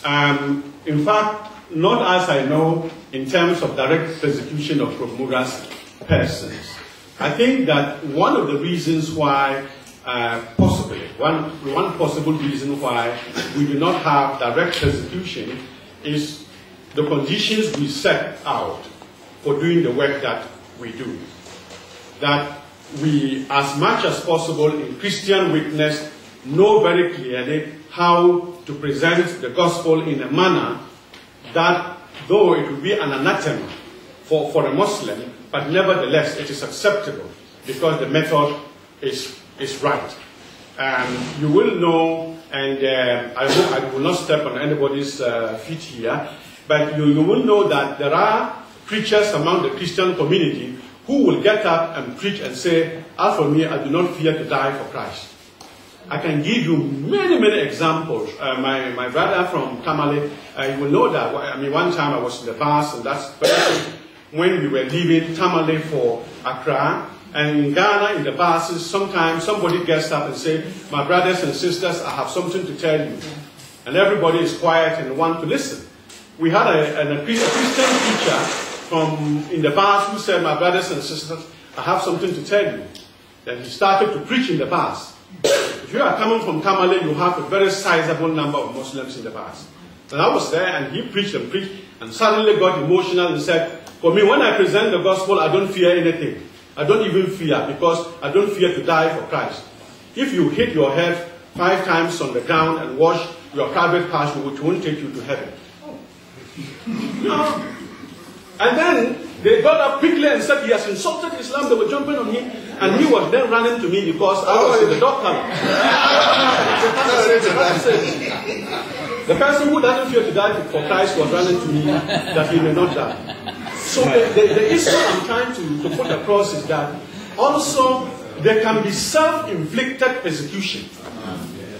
In fact, not as I know in terms of direct persecution of Prof. Muga's persons. I think that one of the reasons why, possibly, one possible reason why we do not have direct persecution is the conditions we set out for doing the work that we do. That we, as much as possible in Christian witness, know very clearly how to present the gospel in a manner that, though it would be an anathema for a Muslim, but nevertheless it is acceptable because the method is right. You will know, and I hope I will not step on anybody's feet here, but you will know that there are preachers among the Christian community who will get up and preach and say, as for me, I do not fear to die for Christ. I can give you many, many examples. My brother from Tamale, you will know that. I mean, one time I was in the bus, and that's when we were leaving Tamale for Accra. And in Ghana, in the buses, sometimes somebody gets up and says, my brothers and sisters, I have something to tell you. And everybody is quiet and want to listen. We had a Christian preacher in the bus who said, my brothers and sisters, I have something to tell you. Then he started to preach in the bus. If you are coming from Tamale, you have a very sizable number of Muslims in the bus. And I was there, and he preached, and suddenly got emotional and said, for me, when I present the gospel, I don't fear anything. I don't even fear, because I don't fear to die for Christ. If you hit your head 5 times on the ground and wash your private parts, which won't take you to heaven. No. And then they got up quickly and said he has insulted Islam. They were jumping on him, and he was then running to me because I was in the doctor. The person who doesn't fear to die for Christ was running to me that he may not die. So the issue I'm trying to put across is that also there can be self-inflicted persecution.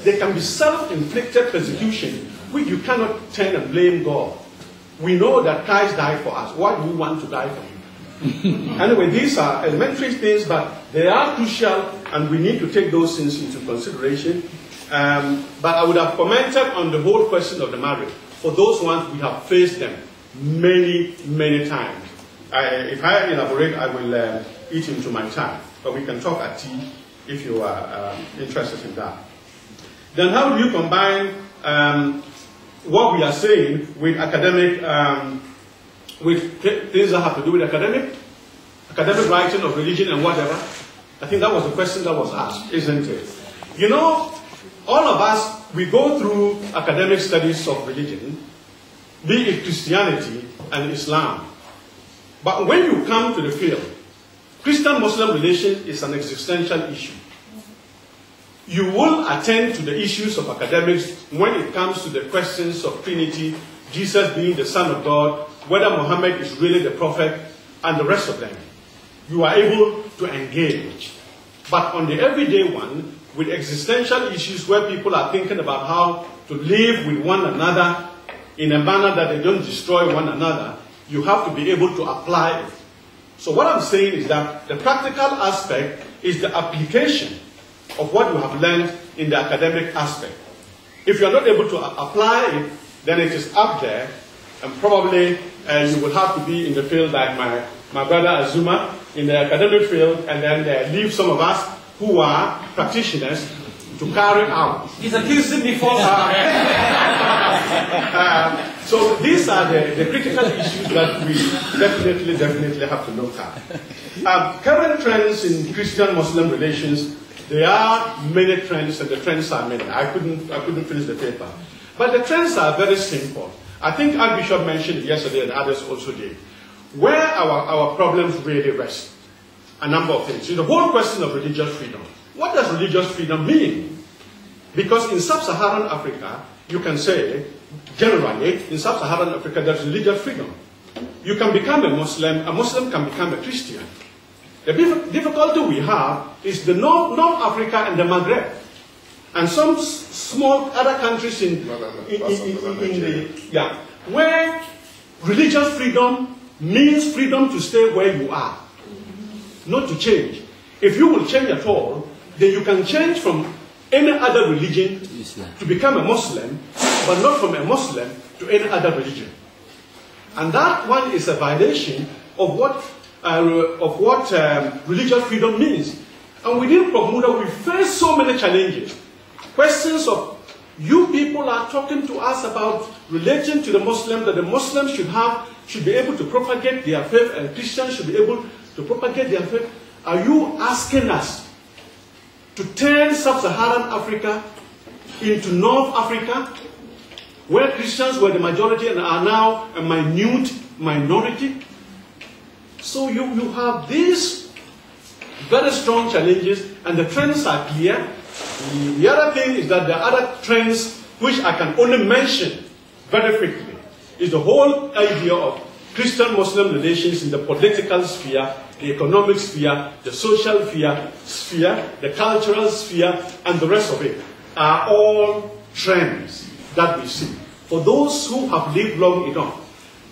There can be self-inflicted persecution which you cannot turn and blame God. We know that Christ died for us. Why do we want to die for him? Anyway, these are elementary things, but they are crucial, and we need to take those things into consideration. But I would have commented on the whole question of the marriage. For those ones, we have faced them many, many times. If I elaborate, I will eat into my time. But we can talk at tea if you are interested in that. Then how do you combine what we are saying with academic, with things that have to do with academic writing of religion and whatever? I think that was the question that was asked, isn't it? You know, all of us, we go through academic studies of religion, be it Christianity and Islam. But when you come to the field, Christian-Muslim relations is an existential issue. You will attend to the issues of academics when it comes to the questions of Trinity, Jesus being the Son of God, whether Muhammad is really the prophet, and the rest of them. You are able to engage. But on the everyday one, with existential issues where people are thinking about how to live with one another in a manner that they don't destroy one another, you have to be able to apply it. So what I'm saying is that the practical aspect is the application of what you have learned in the academic aspect. If you're not able to apply it, then it is up there, and probably you will have to be in the field like my brother Azuma, in the academic field, and then leave some of us who are practitioners to carry out. He's accusing me falsely. So these are the critical issues that we definitely have to look at. Current trends in Christian-Muslim relations, there are many trends, and the trends are many. I couldn't finish the paper. But the trends are very simple. I think Archbishop mentioned it yesterday, and others also did. Where our problems really rest. A number of things. The whole question of religious freedom. What does religious freedom mean? Because in sub-Saharan Africa, you can say, generally, in sub-Saharan Africa, there's religious freedom. You can become a Muslim can become a Christian. The difficulty we have is the North Africa and the Maghreb. And some small other countries where religious freedom means freedom to stay where you are, not to change. If you will change at all, then you can change from any other religion to become a Muslim, but not from a Muslim to any other religion. And that one is a violation of what religious freedom means. And within Bermuda, we face so many challenges. Questions of, you people are talking to us about religion to the Muslims, that the Muslims should be able to propagate their faith, and Christians should be able to propagate their faith. Are you asking us to turn sub-Saharan Africa into North Africa, where Christians were the majority and are now a minute minority? So you have these very strong challenges, and the trends are clear. The other thing is that the other trends, which I can only mention very quickly, is the whole idea of Christian-Muslim relations in the political sphere, the economic sphere, the social sphere, the cultural sphere, and the rest of it are all trends that we see. For those who have lived long enough,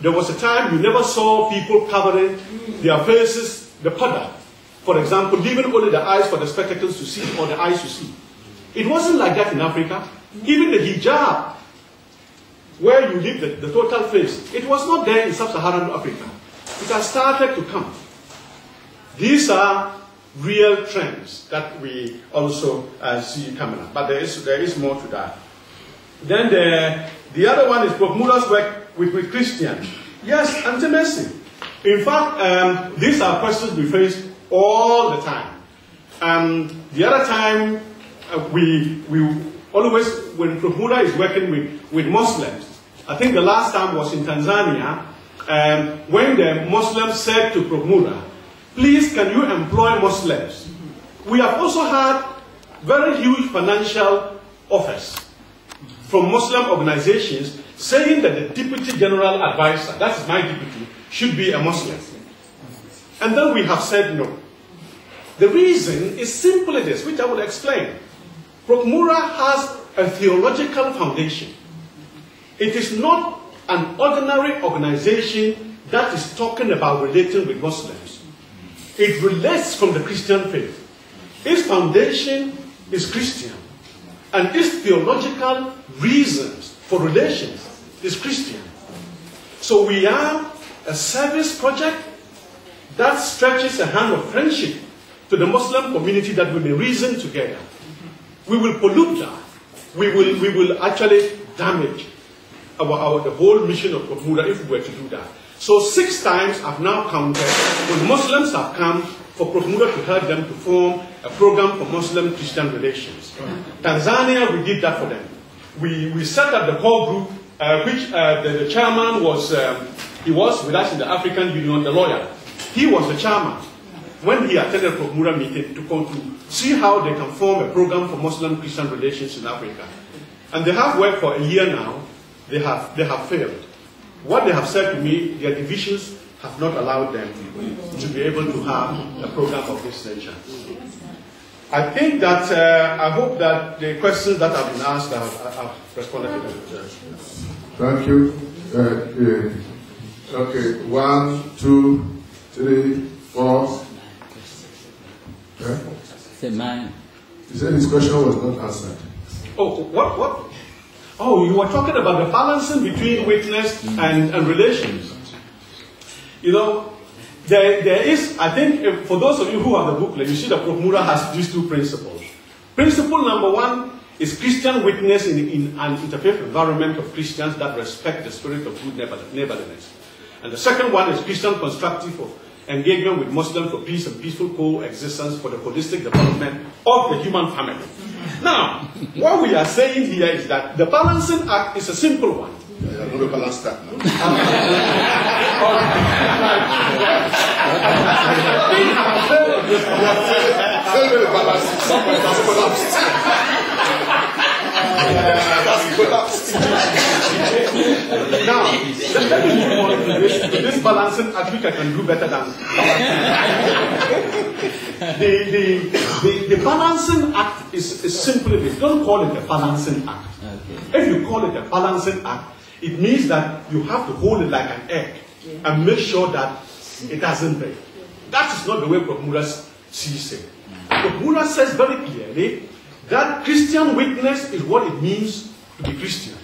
there was a time you never saw people covering their faces, the pada, for example, leaving only the eyes for the spectacles to see, or the eyes to see. It wasn't like that in Africa. Even the hijab, where you leave the total face, it was not there in sub-Saharan Africa. It has started to come. These are real trends that we also see coming up. But there is more to that. Then the other one is Bermuda's work with Christians. Yes, intimacy. In fact, these are questions we face all the time. The other time, we always, when Bermuda is working with Muslims, I think the last time was in Tanzania, when the Muslims said to Bermuda, please, can you employ Muslims? We have also had very huge financial offers from Muslim organizations saying that the Deputy General Advisor, that's my deputy, should be a Muslim. And then we have said no. The reason is simply this, which I will explain. Bermuda has a theological foundation. It is not an ordinary organization that is talking about relating with Muslims. It relates from the Christian faith. Its foundation is Christian. And its theological reasons for relations is Christian. So we are a service project that stretches a hand of friendship to the Muslim community, that we may reason together. We will pollute that. We will actually damage the whole mission of Bermuda if we were to do that. So 6 times I've now counted when Muslims have come for Bermuda to help them to form a program for Muslim-Christian relations. Tanzania, we did that for them. We set up the core group, which the chairman was, he was with us in the African Union, the lawyer. He was the chairman when he attended a Bermuda meeting to come to see how they can form a program for Muslim-Christian relations in Africa. And they have worked for a year now. They have failed. What they have said to me, their divisions have not allowed them to be able to have a program of this nature. I think that, I hope that the questions that have been asked, I've responded to them. Thank you. Okay, 1, 2, 3, 4. Say mine. He said his question was not answered. Oh, what? Oh, you were talking about the balancing between witness and relations. You know, there is, I think, for those of you who have the booklet, you see that Bermuda has these 2 principles. Principle number 1 is Christian witness in an interfaith environment of Christians that respect the spirit of good neighborliness. And the second one is Christian constructive engagement with Muslims for peace and peaceful coexistence for the holistic development of the human family. Now, what we are saying here is that the balancing act is a simple one. No balance that. Now, let me move on to this balancing act, which I can do better than the balancing act is simply this. Don't call it a balancing act. If you call it a balancing act, it means that you have to hold it like an egg and make sure that it doesn't break. That is not the way Bermuda sees it. Bermuda says very clearly that Christian witness is what it means to be Christian.